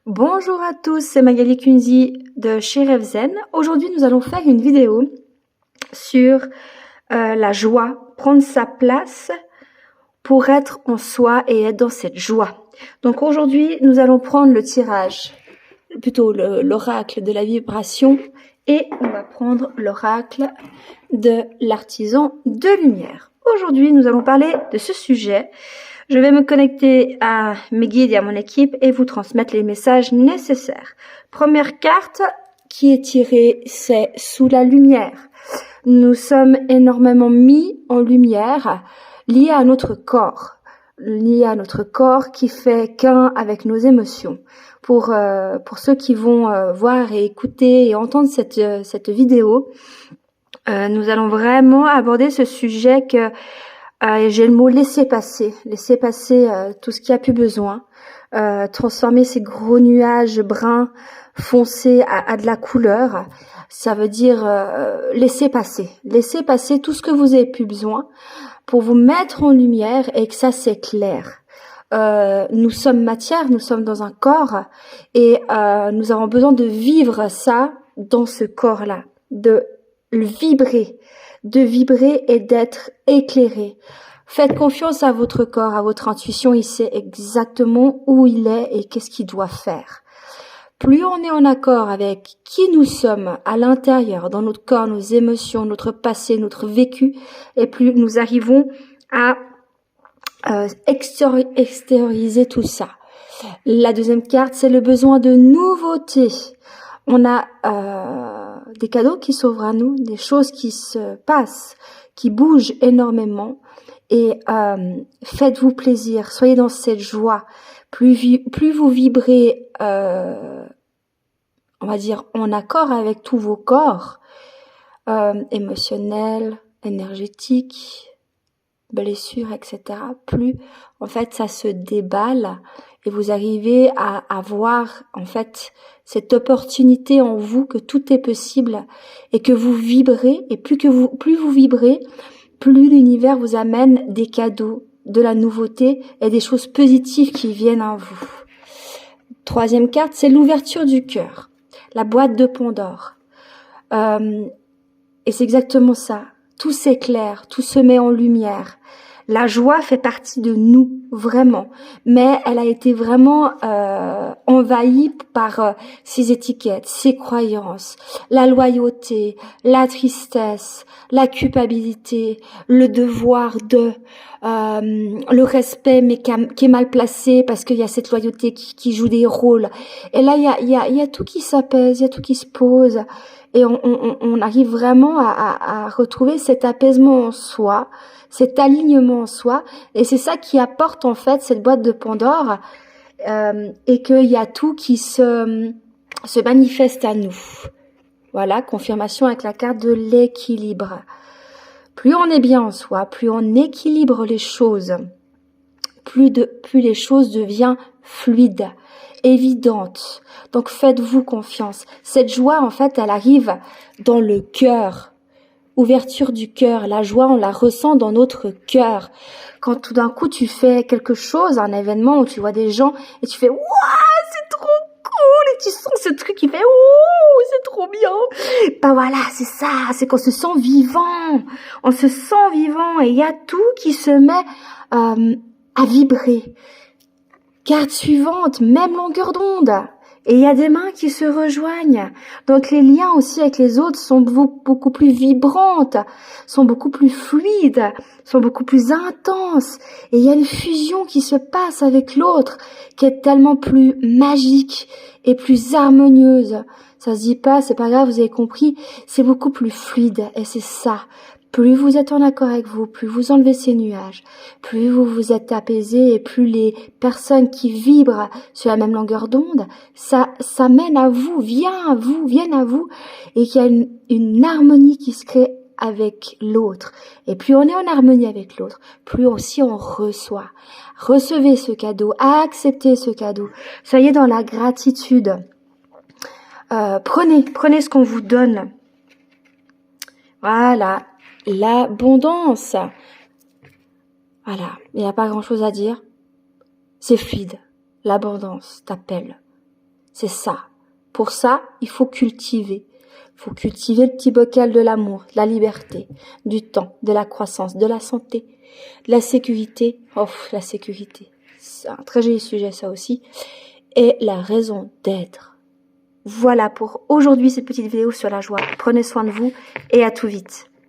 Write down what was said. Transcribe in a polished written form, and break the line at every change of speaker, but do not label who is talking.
Bonjour à tous, c'est Magali Kunzi de chez Revzen. Aujourd'hui, nous allons faire une vidéo sur la joie, prendre sa place pour être en soi et être dans cette joie. Donc aujourd'hui, nous allons prendre le tirage, plutôt l'oracle de la vibration, et on va prendre l'oracle de l'artisan de lumière. Aujourd'hui, nous allons parler de ce sujet. Je vais me connecter à mes guides et à mon équipe et vous transmettre les messages nécessaires. Première carte qui est tirée, c'est sous la lumière. Nous sommes énormément mis en lumière, liés à notre corps. Liés à notre corps qui fait qu'un avec nos émotions. Pour ceux qui vont voir et écouter et entendre cette vidéo, nous allons vraiment aborder ce sujet que j'ai le mot laisser passer tout ce qui a plus besoin, transformer ces gros nuages bruns foncés à de la couleur. Ça veut dire laisser passer tout ce que vous avez plus besoin pour vous mettre en lumière et que ça s'éclaire. Nous sommes matière, nous sommes dans un corps et nous avons besoin de vivre ça dans ce corps-là, de le vibrer et d'être éclairé. Faites confiance à votre corps, à votre intuition, il sait exactement où il est et qu'est-ce qu'il doit faire. Plus on est en accord avec qui nous sommes à l'intérieur, dans notre corps, nos émotions, notre passé, notre vécu, et plus nous arrivons à extérioriser tout ça. La deuxième carte, c'est le besoin de nouveauté. On a des cadeaux qui s'ouvrent à nous, des choses qui se passent, qui bougent énormément. Et faites-vous plaisir, soyez dans cette joie. Plus vous vibrez, on va dire, en accord avec tous vos corps, émotionnels, énergétiques, blessures, etc. Plus, en fait, ça se déballe et vous arrivez à avoir, en fait, cette opportunité en vous que tout est possible et que vous vibrez. Et plus vous vibrez, plus l'univers vous amène des cadeaux, de la nouveauté et des choses positives qui viennent à vous. Troisième carte, c'est l'ouverture du cœur, la boîte de Pandore. Et c'est exactement ça. Tout s'éclaire, tout se met en lumière. La joie fait partie de nous, vraiment. Mais elle a été vraiment envahie par ces étiquettes, ces croyances, la loyauté, la tristesse, la culpabilité, le devoir de, le respect mais qui est mal placé parce qu'il y a cette loyauté qui joue des rôles. Et là, il y a tout qui s'apaise, il y a tout qui se pose. Et on arrive vraiment à retrouver cet apaisement en soi, cet alignement en soi. Et c'est ça qui apporte en fait cette boîte de Pandore et qu'il y a tout qui se manifeste à nous. Voilà, confirmation avec la carte de l'équilibre. Plus on est bien en soi, plus on équilibre les choses, plus les choses deviennent fluides, évidentes. Donc faites-vous confiance. Cette joie, en fait, elle arrive dans le cœur. Ouverture du cœur. La joie, on la ressent dans notre cœur. Quand tout d'un coup, tu fais quelque chose, un événement où tu vois des gens et tu fais « Waouh, c'est trop cool !» et tu sens ce truc qui fait « Ouh, c'est trop bien !» Ben voilà, c'est ça, c'est qu'on se sent vivant. On se sent vivant et il y a tout qui se met à vibrer. Carte suivante, même longueur d'onde. Et il y a des mains qui se rejoignent. Donc les liens aussi avec les autres sont beaucoup plus vibrantes, sont beaucoup plus fluides, sont beaucoup plus intenses. Et il y a une fusion qui se passe avec l'autre, qui est tellement plus magique et plus harmonieuse. Ça se dit pas, c'est pas grave, vous avez compris. C'est beaucoup plus fluide et c'est ça. Plus vous êtes en accord avec vous, plus vous enlevez ces nuages, plus vous vous êtes apaisé et plus les personnes qui vibrent sur la même longueur d'onde, ça mène à vous, viennent à vous et qu'il y a une harmonie qui se crée avec l'autre. Et plus on est en harmonie avec l'autre, plus aussi on reçoit. Recevez ce cadeau, acceptez ce cadeau. Soyez dans la gratitude. Prenez ce qu'on vous donne. Voilà. L'abondance. Voilà, il n'y a pas grand-chose à dire. C'est fluide. L'abondance t'appelle. C'est ça. Pour ça, il faut cultiver. Il faut cultiver le petit bocal de l'amour, de la liberté, du temps, de la croissance, de la santé, de la sécurité. Oh, la sécurité. C'est un très joli sujet, ça aussi. Et la raison d'être. Voilà pour aujourd'hui cette petite vidéo sur la joie. Prenez soin de vous et à tout vite.